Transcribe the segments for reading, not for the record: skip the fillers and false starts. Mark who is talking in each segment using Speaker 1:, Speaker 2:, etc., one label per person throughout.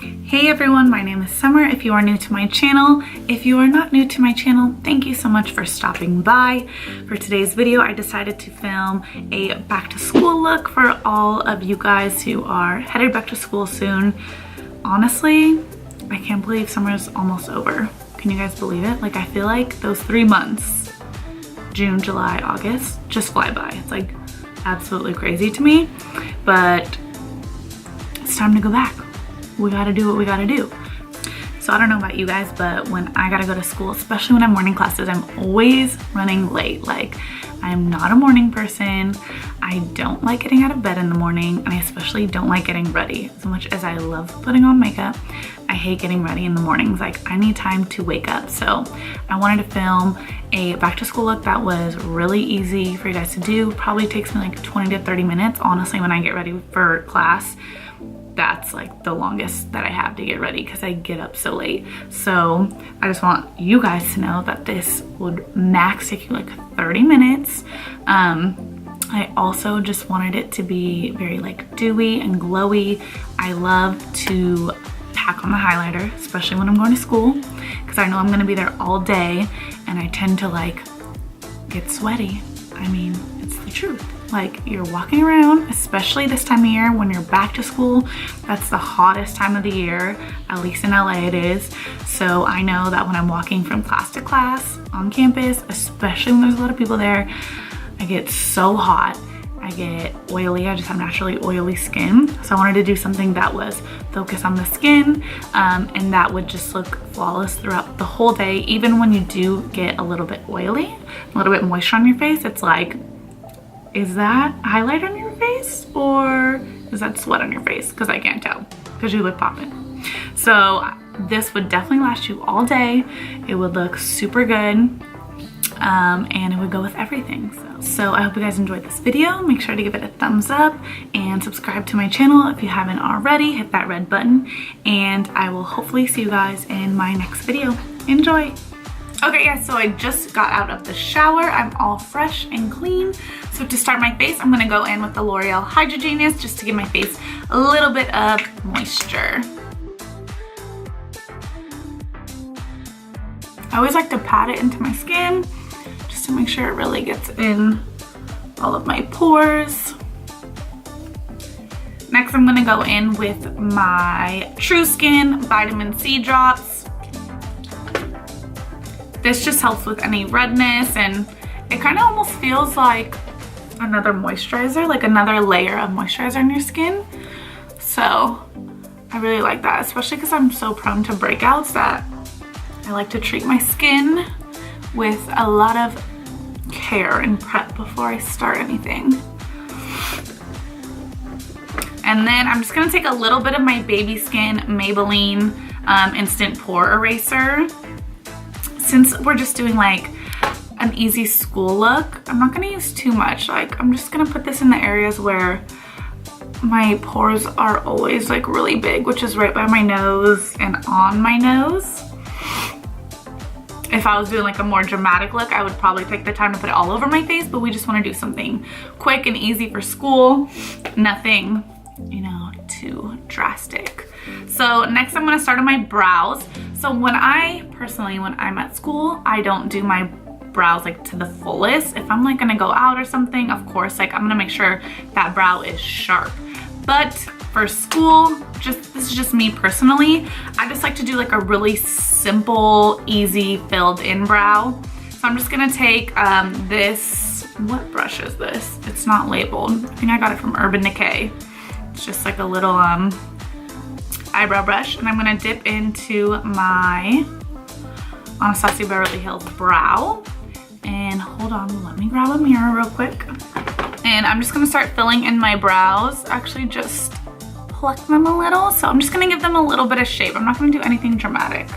Speaker 1: Hey everyone, my name is Summer if you are new to my channel. If you are not new to my channel, thank you so much for stopping by. For today's video, I decided to film a back to school look for all of you guys who are headed back to school soon. Honestly, I can't believe summer's almost over. Can you guys believe it? Like, I feel like those 3 months, June, July, August, just fly by. It's like absolutely crazy to me, but it's time to go back. We gotta do what we gotta do. So I don't know about you guys, but when I gotta go to school, especially when I'm morning classes, I'm always running late. Like, I'm not a morning person. I don't like getting out of bed in the morning, and I especially don't like getting ready. As much as I love putting on makeup, I hate getting ready in the mornings. Like, I need time to wake up. So I wanted to film a back to school look that was really easy for you guys to do. Probably takes me like 20 to 30 minutes. Honestly, when I get ready for class, that's like the longest that I have to get ready because I get up so late. So I just want you guys to know that this would max take you like 30 minutes. I also just wanted it to be very like dewy and glowy. I love to pack on the highlighter, especially when I'm going to school, because I know I'm gonna be there all day and I tend to like get sweaty. I mean, it's the truth. Like, you're walking around, especially this time of year when you're back to school. That's the hottest time of the year, at least in LA it is. So I know that when I'm walking from class to class on campus, especially when there's a lot of people there, I get so hot. I get oily. I just have naturally oily skin. So I wanted to do something that was focused on the skin and that would just look flawless throughout the whole day. Even when you do get a little bit oily, a little bit moisture on your face, it's like, is that highlight on your face or is that sweat on your face? Because I can't tell because you look popping. So this would definitely last you all day. It would look super good and it would go with everything. So I hope you guys enjoyed this video. Make sure to give it a thumbs up and subscribe to my channel if you haven't already. Hit that red button and I will hopefully see you guys in my next video. Enjoy. Okay guys, so I just got out of the shower. I'm all fresh and clean. So to start my face, I'm gonna go in with the L'Oreal Hydrogenius just to give my face a little bit of moisture. I always like to pat it into my skin just to make sure it really gets in all of my pores. Next, I'm gonna go in with my True Skin Vitamin C drops. This just helps with any redness and it kind of almost feels like another moisturizer, like another layer of moisturizer on your skin. So I really like that, especially because I'm so prone to breakouts that I like to treat my skin with a lot of care and prep before I start anything. And then I'm just gonna take a little bit of my Baby Skin Maybelline Instant Pore Eraser. Since we're just doing like an easy school look, I'm not gonna use too much. Like, I'm just gonna put this in the areas where my pores are always like really big, which is right by my nose and on my nose. If I was doing like a more dramatic look, I would probably take the time to put it all over my face, but we just wanna do something quick and easy for school. Nothing, you know, too drastic. So next I'm gonna start on my brows. So when I'm at school, I don't do my brows like to the fullest. If I'm like gonna go out or something, of course, like I'm gonna make sure that brow is sharp. But for school, this is just me personally, I just like to do like a really simple, easy filled in brow. So I'm just gonna take this, what brush is this? It's not labeled. I think I got it from Urban Decay. It's just like a little eyebrow brush, and I'm gonna dip into my Anastasia Beverly Hills brow. And hold on, let me grab a mirror real quick. And I'm just gonna start filling in my brows. Actually, just pluck them a little. So I'm just gonna give them a little bit of shape. I'm not gonna do anything dramatic.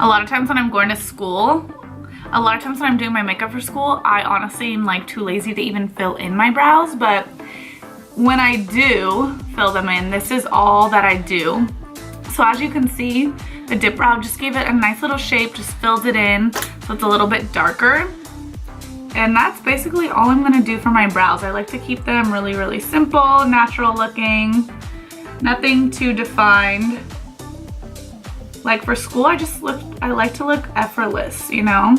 Speaker 1: A lot of times when I'm going to school, a lot of times when I'm doing my makeup for school, I honestly am like too lazy to even fill in my brows, but when I do fill them in, this is all that I do. So as you can see, the dip brow just gave it a nice little shape, just filled it in so it's a little bit darker. And that's basically all I'm gonna do for my brows. I like to keep them really, really simple, natural looking, nothing too defined. Like for school, I like to look effortless, you know?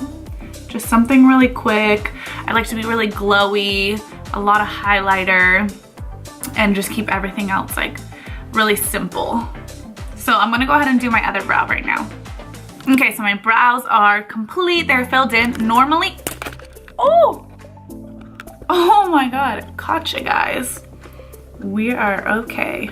Speaker 1: Just something really quick. I like to be really glowy, a lot of highlighter, and just keep everything else like really simple. So I'm gonna go ahead and do my other brow right now. Okay, so my brows are complete, they're filled in. Normally, oh my God, gotcha guys. We are okay.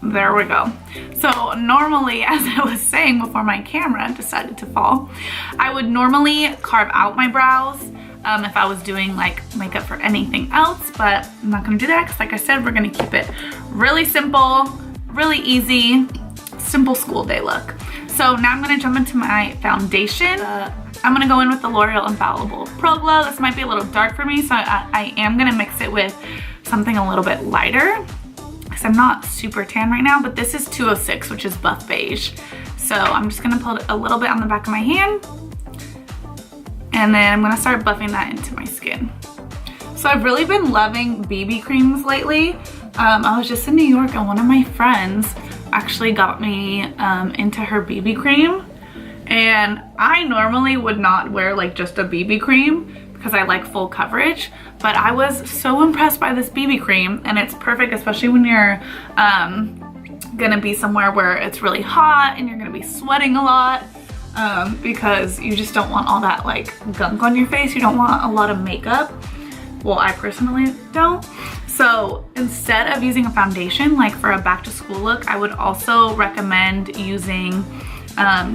Speaker 1: There we go. So normally, as I was saying before my camera decided to fall, I would normally carve out my brows if I was doing like makeup for anything else, but I'm not gonna do that because like I said, we're gonna keep it really simple, really easy, simple school day look. So now I'm gonna jump into my foundation. I'm gonna go in with the L'Oreal Infallible Pro Glow. This might be a little dark for me, so I am gonna mix it with something a little bit lighter because I'm not super tan right now, but this is 206, which is buff beige. So I'm just gonna put a little bit on the back of my hand, and then I'm gonna start buffing that into my skin. So I've really been loving BB creams lately. I was just in New York and one of my friends actually got me into her BB cream. And I normally would not wear like just a BB cream because I like full coverage, but I was so impressed by this BB cream, and it's perfect, especially when you're gonna be somewhere where it's really hot and you're gonna be sweating a lot, because you just don't want all that like gunk on your face. You don't want a lot of makeup. Well, I personally don't. So instead of using a foundation, like for a back to school look, I would also recommend using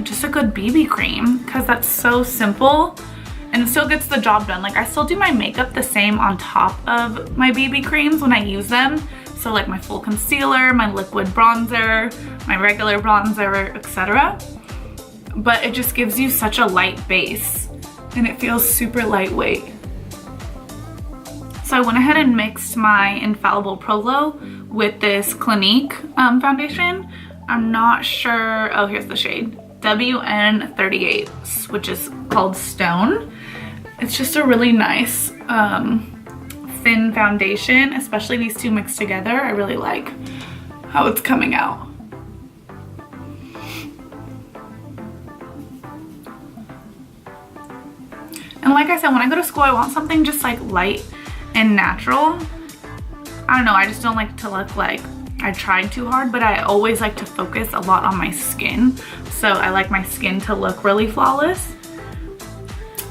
Speaker 1: just a good BB cream, because that's so simple and it still gets the job done. Like I still do my makeup the same on top of my BB creams when I use them. So like my full concealer, my liquid bronzer, my regular bronzer, etc. But it just gives you such a light base and it feels super lightweight. So I went ahead and mixed my Infallible Pro Glow with this Clinique foundation. I'm not sure, oh, here's the shade, WN38, which is called Stone. It's just a really nice thin foundation, especially these two mixed together. I really like how it's coming out. And like I said, when I go to school, I want something just like light and natural. I don't know, I just don't like to look like I tried too hard, but I always like to focus a lot on my skin. So I like my skin to look really flawless.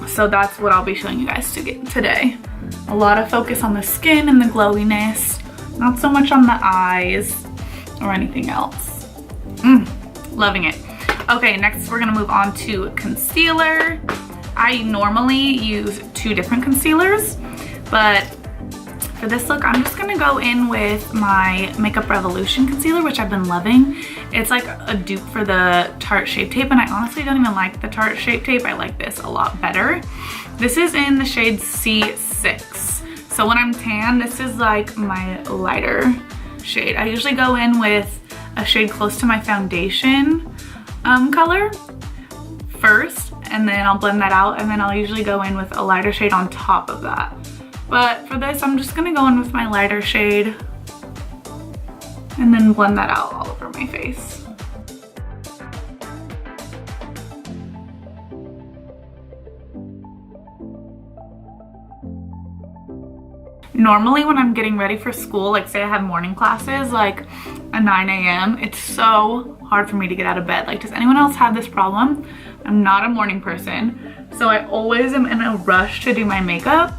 Speaker 1: So that's what I'll be showing you guys today. A lot of focus on the skin and the glowiness, not so much on the eyes or anything else. Loving it. Okay, next we're gonna move on to concealer. I normally use two different concealers, but for this look, I'm just gonna go in with my Makeup Revolution concealer, which I've been loving. It's like a dupe for the Tarte Shape Tape, and I honestly don't even like the Tarte Shape Tape. I like this a lot better. This is in the shade C6. So when I'm tan, this is like my lighter shade. I usually go in with a shade close to my foundation color first, and then I'll blend that out, and then I'll usually go in with a lighter shade on top of that. But for this, I'm just gonna go in with my lighter shade and then blend that out all over my face. Normally when I'm getting ready for school, like say I have morning classes like at 9 a.m., it's so hard for me to get out of bed. Like, does anyone else have this problem? I'm not a morning person, so I always am in a rush to do my makeup.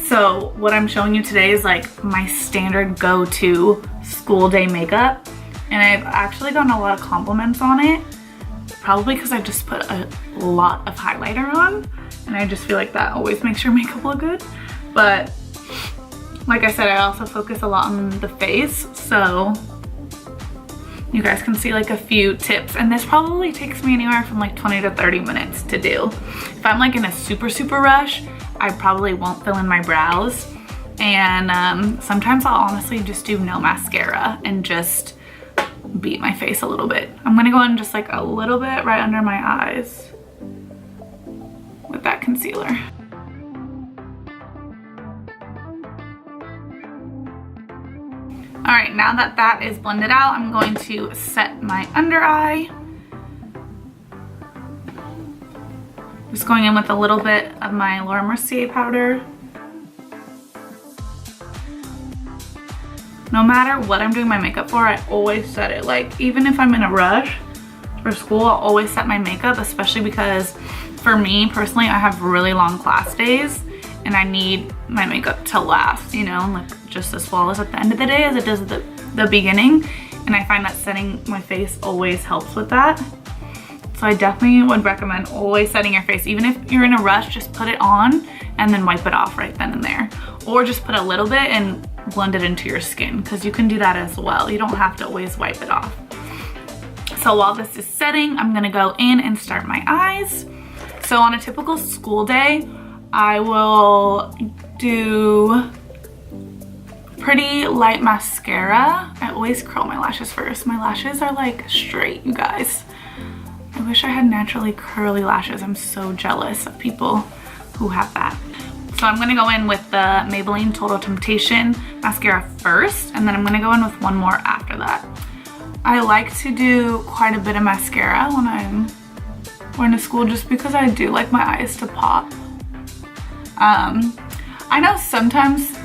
Speaker 1: So what I'm showing you today is like my standard go-to school day makeup, and I've actually gotten a lot of compliments on it, probably because I just put a lot of highlighter on, and I just feel like that always makes your makeup look good. But like I said, I also focus a lot on the face, so you guys can see like a few tips, and this probably takes me anywhere from like 20 to 30 minutes to do. If I'm like in a super rush, I probably won't fill in my brows, And sometimes I'll honestly just do no mascara and just beat my face a little bit. I'm gonna go in just like a little bit right under my eyes with that concealer. All right, now that that is blended out, I'm going to set my under eye. Just going in with a little bit of my Mercier powder. No matter what I'm doing my makeup for, I always set it. Like, even if I'm in a rush for school, I'll always set my makeup, especially because for me personally, I have really long class days and I need my makeup to last, you know, like just as flawless at the end of the day as it does at the beginning. And I find that setting my face always helps with that. So I definitely would recommend always setting your face. Even if you're in a rush, just put it on and then wipe it off right then and there. Or just put a little bit and blend it into your skin, because you can do that as well. You don't have to always wipe it off. So while this is setting, I'm gonna go in and start my eyes. So on a typical school day, I will do pretty light mascara. I always curl my lashes first. My lashes are like straight, you guys. I wish I had naturally curly lashes. I'm so jealous of people who have that. So I'm gonna go in with the Maybelline Total Temptation mascara first, and then I'm gonna go in with one more after that. I like to do quite a bit of mascara when I'm going to school, just because I do like my eyes to pop. I know sometimes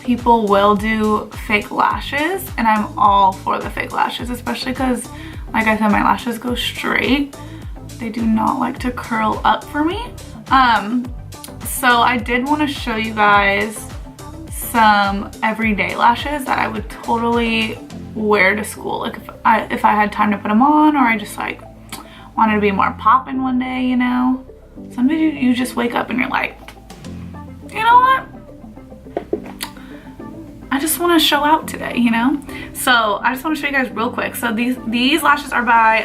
Speaker 1: people will do fake lashes, and I'm all for the fake lashes, especially because, like I said, my lashes go straight. They do not like to curl up for me. So I did want to show you guys some everyday lashes that I would totally wear to school. Like if I had time to put them on, or I just like wanted to be more poppin' one day, you know. Some days you just wake up and you're like, you know what? I just want to show out today, you know? So I just want to show you guys real quick. So these lashes are by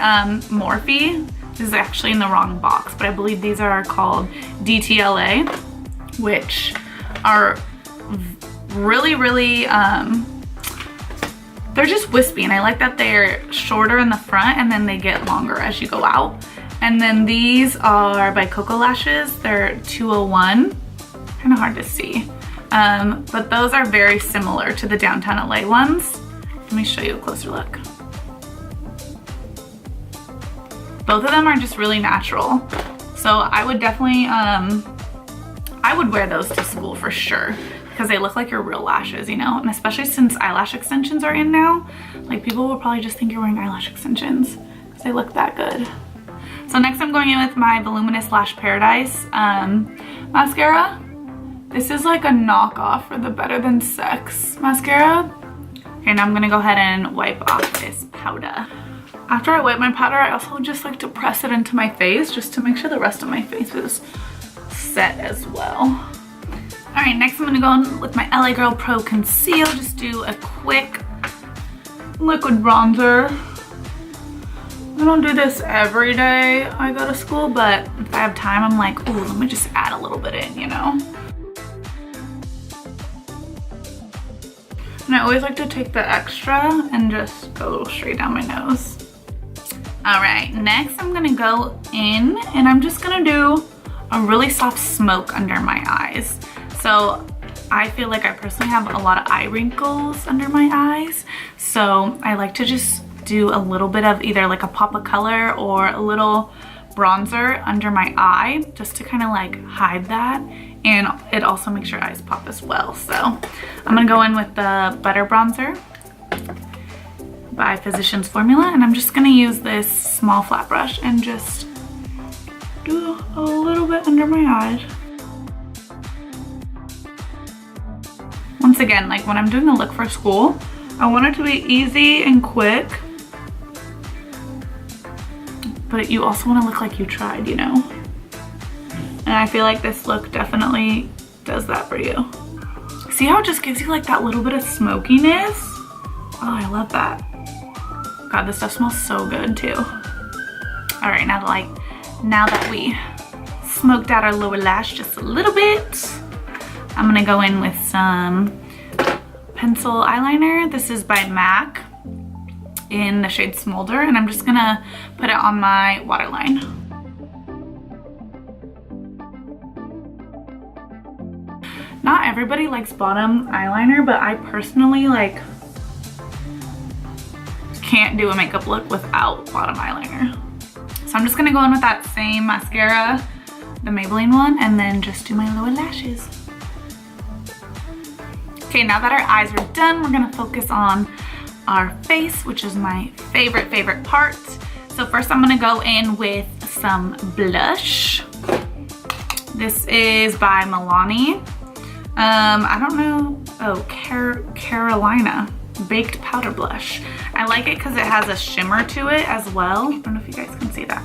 Speaker 1: Morphe. This is actually in the wrong box, but I believe these are called DTLA, which are really, really, they're just wispy, and I like that they're shorter in the front and then they get longer as you go out. And then these are by Coco Lashes. They're 201, kind of hard to see. But those are very similar to the Downtown LA ones. Let me show you a closer look. Both of them are just really natural. So I would definitely, I would wear those to school for sure, because they look like your real lashes, you know? And especially since eyelash extensions are in now, like people will probably just think you're wearing eyelash extensions because they look that good. So next I'm going in with my Voluminous Lash Paradise mascara. This is like a knockoff for the Better Than Sex mascara. Okay, now I'm gonna go ahead and wipe off this powder. After I wipe my powder, I also just like to press it into my face just to make sure the rest of my face is set as well. All right, next I'm gonna go in with my LA Girl Pro Conceal. Just do a quick liquid bronzer. I don't do this every day I go to school, but if I have time, I'm like, ooh, let me just add a little bit in, you know? And I always like to take the extra and just go straight down my nose. All right, next I'm gonna go in and I'm just gonna do a really soft smoke under my eyes. So I feel like I personally have a lot of eye wrinkles under my eyes. So I like to just do a little bit of either like a pop of color or a little bronzer under my eye, just to kind of like hide that. And it also makes your eyes pop as well. So I'm gonna go in with the Butter Bronzer by Physicians Formula, and I'm just gonna use this small flat brush and just do a little bit under my eyes. Once again, like when I'm doing a look for school, I want it to be easy and quick, but you also want to look like you tried, you know? And I feel like this look definitely does that for you. See how it just gives you like that little bit of smokiness? Oh, I love that. God, this stuff smells so good too. All right, now that we smoked out our lower lash just a little bit, I'm gonna go in with some pencil eyeliner. This is by MAC in the shade Smolder, and I'm just gonna put it on my waterline. Not everybody likes bottom eyeliner, but I personally like can't do a makeup look without bottom eyeliner. So I'm just gonna go in with that same mascara, the Maybelline one, and then just do my lower lashes. Okay, now that our eyes are done, we're gonna focus on our face, which is my favorite part. So first I'm gonna go in with some blush. This is by Milani. I don't know, oh, Carolina Baked Powder Blush. I like it because it has a shimmer to it as well. I don't know if you guys can see that.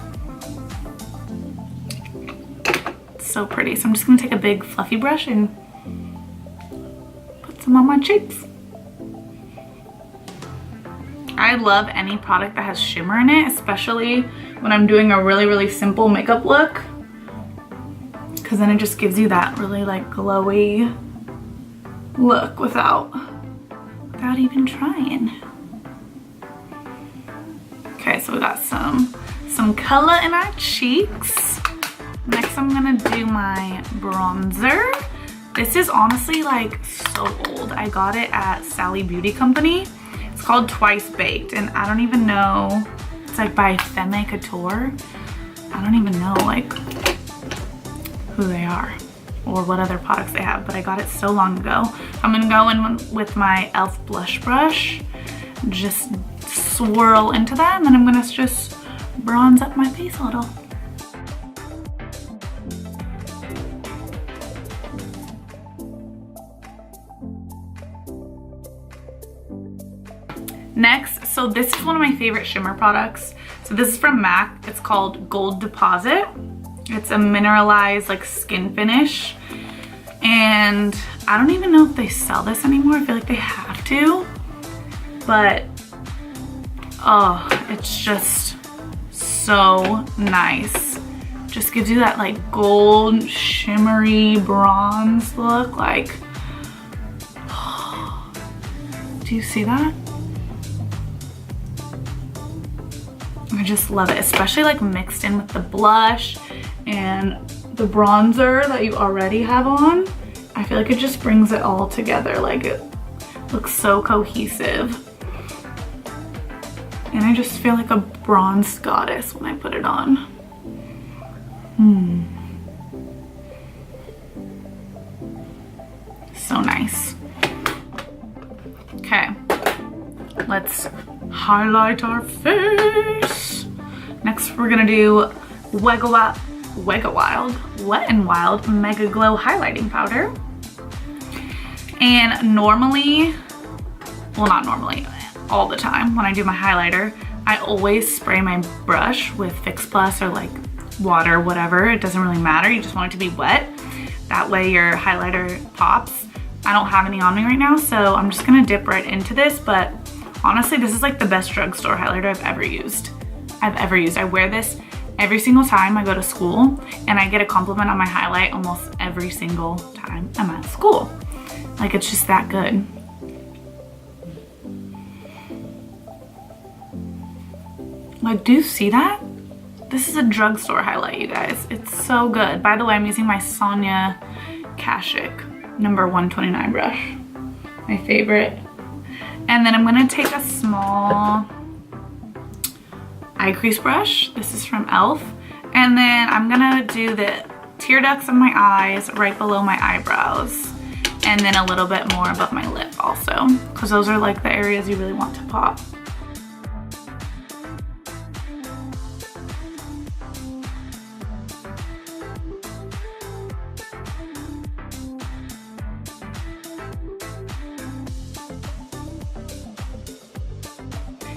Speaker 1: It's so pretty. So I'm just gonna take a big fluffy brush and put some on my cheeks. I love any product that has shimmer in it, especially when I'm doing a really simple makeup look, because then it just gives you that really like glowy look without even trying. Okay, so we got some color in our cheeks. Next I'm gonna do my bronzer. This is honestly like so old. I got it at Sally Beauty Company. It's called Twice Baked, and I don't even know, it's like by FEMME COUTURE. I don't even know like who they are or what other products they have, but I got it so long ago. I'm gonna go in with my e.l.f. blush brush, just swirl into that, and then I'm gonna just bronze up my face a little. Next, so this is one of my favorite shimmer products. So this is from MAC. It's called Gold Deposit. It's a mineralized like skin finish. And I don't even know if they sell this anymore. I feel like they have to. But, oh, it's just so nice. Just gives you that like gold, shimmery bronze look. Like, do you see that? I just love it, especially like mixed in with the blush and the bronzer that you already have on. I feel like it just brings it all together. Like it looks so cohesive. And I just feel like a bronze goddess when I put it on. So nice. Okay, let's highlight our face. Next, we're gonna do Wet n Wild MegaGlo highlighting powder. And normally, well, not normally, all the time when I do my highlighter, I always spray my brush with Fix Plus or like water, whatever. It doesn't really matter. You just want it to be wet. That way your highlighter pops. I don't have any on me right now, so I'm just gonna dip right into this, but honestly, this is like the best drugstore highlighter I've ever used. I wear this every single time I go to school, and I get a compliment on my highlight almost every single time I'm at school. Like, it's just that good. Like, do you see that? This is a drugstore highlight, you guys. It's so good. By the way, I'm using my Sonia Kashuk number 129 brush. My favorite. And then I'm gonna take a small eye crease brush. This is from e.l.f. And then I'm gonna do the tear ducts on my eyes right below my eyebrows. And then a little bit more above my lip also, because those are like the areas you really want to pop.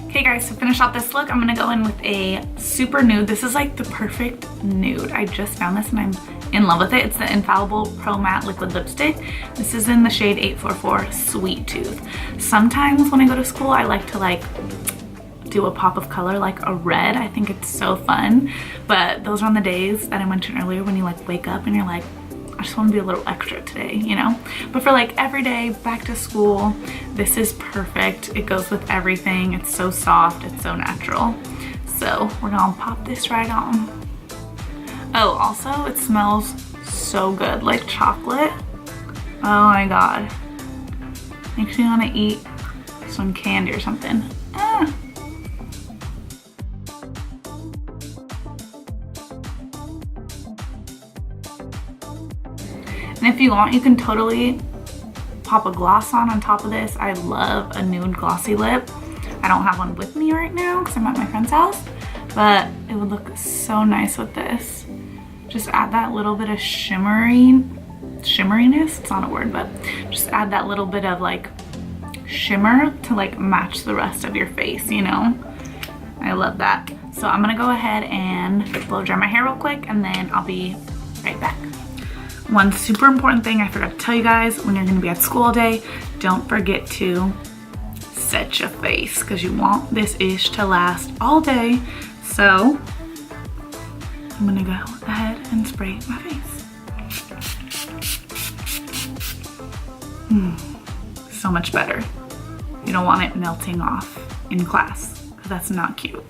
Speaker 1: Okay guys, to finish off this look, I'm gonna go in with a super nude. This is like the perfect nude. I just found this and I'm in love with it. It's the Infallible Pro Matte Liquid Lipstick. This is in the shade 844 Sweet Tooth. Sometimes when I go to school, I like to like do a pop of color like a red. I think it's so fun. But those are on the days that I mentioned earlier when you like wake up and you're like, I just want to be a little extra today, you know? But for like every day, back to school, this is perfect. It goes with everything. It's so soft, it's so natural. So we're gonna pop this right on. Oh, also it smells so good, like chocolate. Oh my God. Makes me wanna eat some candy or something. Ah. And if you want, you can totally pop a gloss on top of this. I love a nude glossy lip. I don't have one with me right now because I'm at my friend's house, but it would look so nice with this. Just add that little bit of shimmeriness, it's not a word, but just add that little bit of like shimmer to like match the rest of your face, you know? I love that. So I'm gonna go ahead and blow dry my hair real quick and then I'll be right back. One super important thing I forgot to tell you guys, when you're gonna be at school all day, don't forget to set your face because you want this ish to last all day. So I'm gonna go ahead and spray my face. So much better. You don't want it melting off in class because that's not cute.